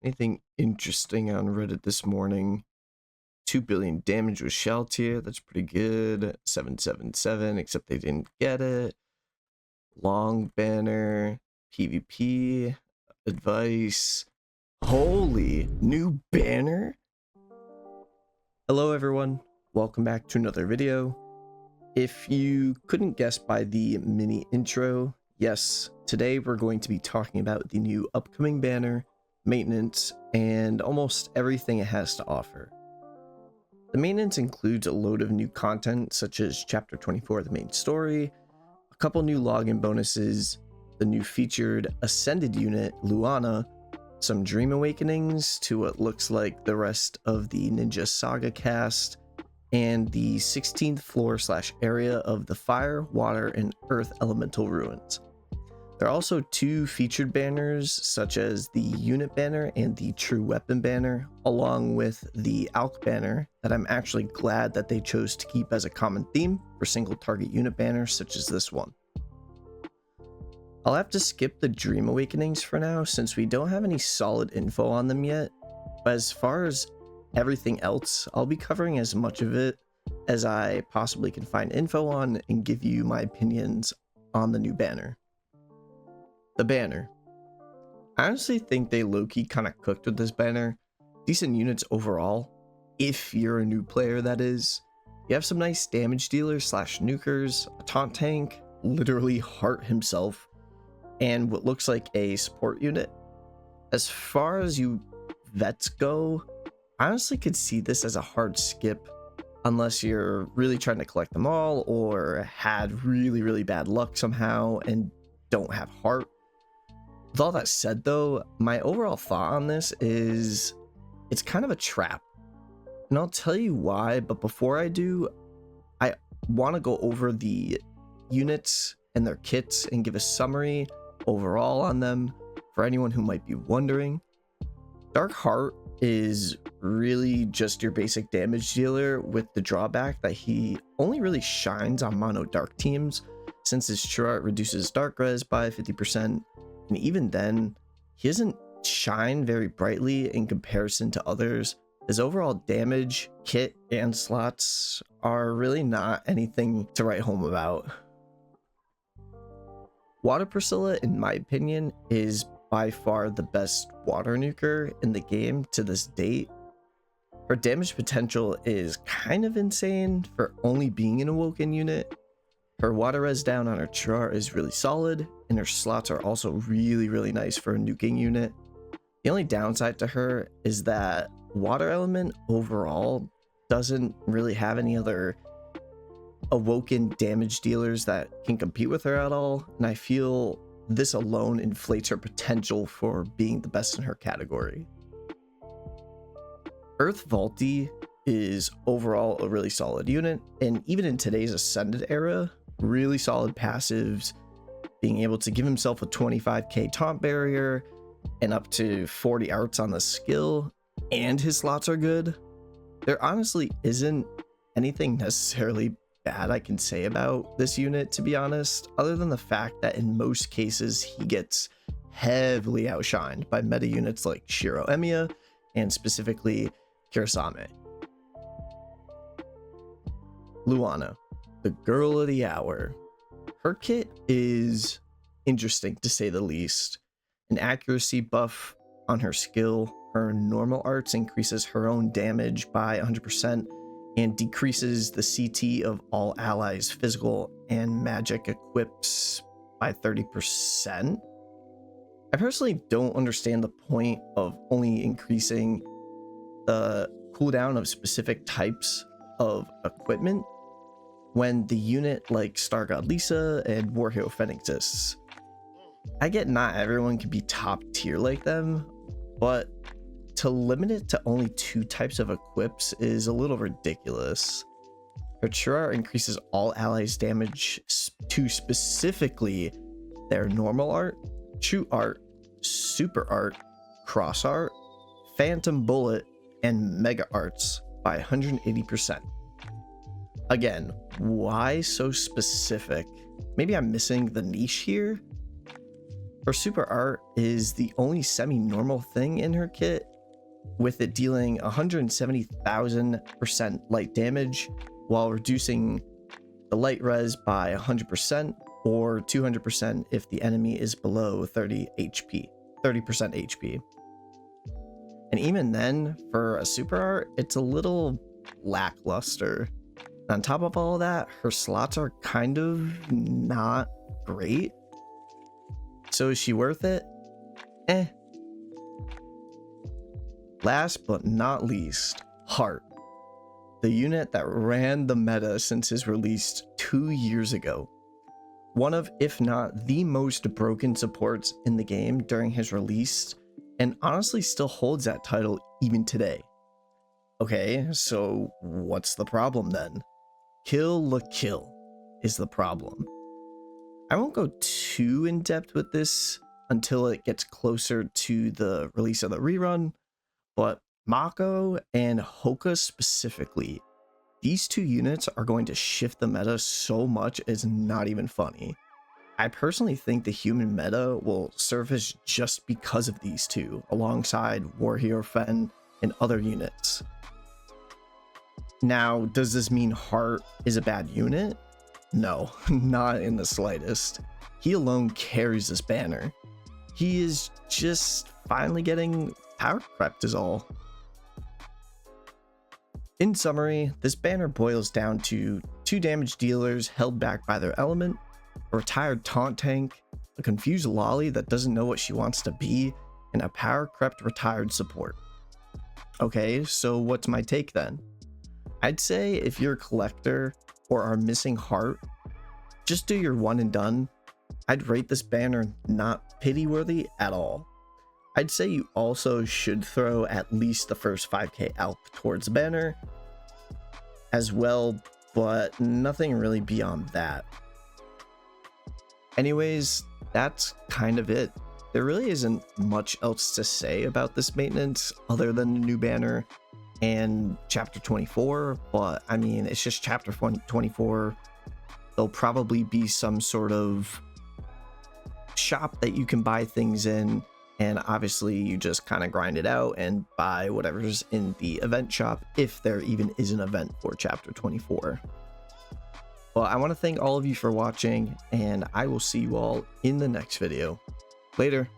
anything interesting on Reddit this morning. 2 billion damage with Shaltier. That's pretty good. 777, except they didn't get it. Long banner. PvP. Advice. Holy new banner. Hello everyone. Welcome back to another video. If you couldn't guess by the mini intro, yes, today we're going to be talking about the new upcoming banner, maintenance, and almost everything it has to offer. The maintenance includes a load of new content such as Chapter 24 of the main story, a couple new login bonuses, the new featured Ascended unit, Luana, some Dream Awakenings to what looks like the rest of the Ninja Saga cast, and the 16th floor / area of the Fire, Water, and Earth Elemental Ruins. There are also two featured banners such as the Unit banner and the True Weapon banner, along with the Alch banner that I'm actually glad that they chose to keep as a common theme for single target unit banners such as this one. I'll have to skip the Dream Awakenings for now since we don't have any solid info on them yet, but as far as everything else, I'll be covering as much of it as I possibly can find info on and give you my opinions on the new banner. The banner. I honestly think they low-key kind of cooked with this banner. Decent units overall, if you're a new player that is. You have some nice damage dealers / nukers, a taunt tank, literally Heart himself, and what looks like a support unit. As far as you vets go, I honestly could see this as a hard skip unless you're really trying to collect them all or had really bad luck somehow and don't have Heart. With all that said though, my overall thought on this is it's kind of a trap. And I'll tell you why, but before I do, I want to go over the units and their kits and give a summary overall on them for anyone who might be wondering. Dark Heart is really just your basic damage dealer with the drawback that he only really shines on mono dark teams since his true art reduces dark res by 50%, and even then he doesn't shine very brightly in comparison to others. His overall damage, kit, and slots are really not anything to write home about. Water Priscilla, in my opinion, is by far the best water nuker in the game to this date. Her damage potential is kind of insane for only being an awoken unit. Her water res down on her char is really solid, and her slots are also really nice for a nuking unit. The only downside to her is that water element overall doesn't really have any other awoken damage dealers that can compete with her at all, and I feel this alone inflates her potential for being the best in her category. Earth Vaulty is overall a really solid unit, and even in today's Ascended era, really solid passives, being able to give himself a 25k taunt barrier and up to 40 arts on the skill, and his slots are good. There honestly isn't anything necessarily bad I can say about this unit, to be honest, other than the fact that in most cases he gets heavily outshined by meta units like Shiro Emiya and specifically Kirasame. Luana, the girl of the hour. Her kit is interesting to say the least. An accuracy buff on her skill, her normal arts increases her own damage by 100% and decreases the CT of all allies' physical and magic equips by 30%. I personally don't understand the point of only increasing the cooldown of specific types of equipment when the unit like Star God Lisa and War Hero Fen exists. I get not everyone can be top tier like them, but to limit it to only 2 types of equips is a little ridiculous. Her true art increases all allies' damage to specifically their normal art, true art, super art, cross art, phantom bullet, and mega arts by 180%. Again, why so specific? Maybe I'm missing the niche here? Her super art is the only semi-normal thing in her kit, with it dealing 170,000% light damage while reducing the light res by 100% or 200% if the enemy is below 30% HP. And even then, for a super art, it's a little lackluster. On top of all of that, her slots are kind of not great. So is she worth it? Eh. Last but not least, Heart. The unit that ran the meta since his release 2 years ago. One of, if not the most broken supports in the game during his release, and honestly still holds that title even today. Okay, so what's the problem then? Kill la kill is the problem. I won't go too in depth with this until it gets closer to the release of the rerun, but Mako and Hoka specifically, these two units are going to shift the meta so much it's not even funny. I personally think the human meta will surface just because of these two, alongside Warhero Fen and other units. Now, does this mean Heart is a bad unit? No, not in the slightest. He alone carries this banner. He is just finally getting power crept is all. In summary, this banner boils down to 2 damage dealers held back by their element, a retired taunt tank, a confused lolly that doesn't know what she wants to be, and a power crept retired support. Okay, so what's my take then? I'd say if you're a collector or are missing Heart, just do your one and done. I'd rate this banner not pity worthy at all. I'd say you also should throw at least the first 5k ALP towards the banner as well, but nothing really beyond that. Anyways, that's kind of it. There really isn't much else to say about this maintenance other than the new banner and chapter 24, but I mean, it's just chapter 24. There'll probably be some sort of shop that you can buy things in, and obviously you just kind of grind it out and buy whatever's in the event shop, if there even is an event for chapter 24. Well, I want to thank all of you for watching, and I will see you all in the next video. Later.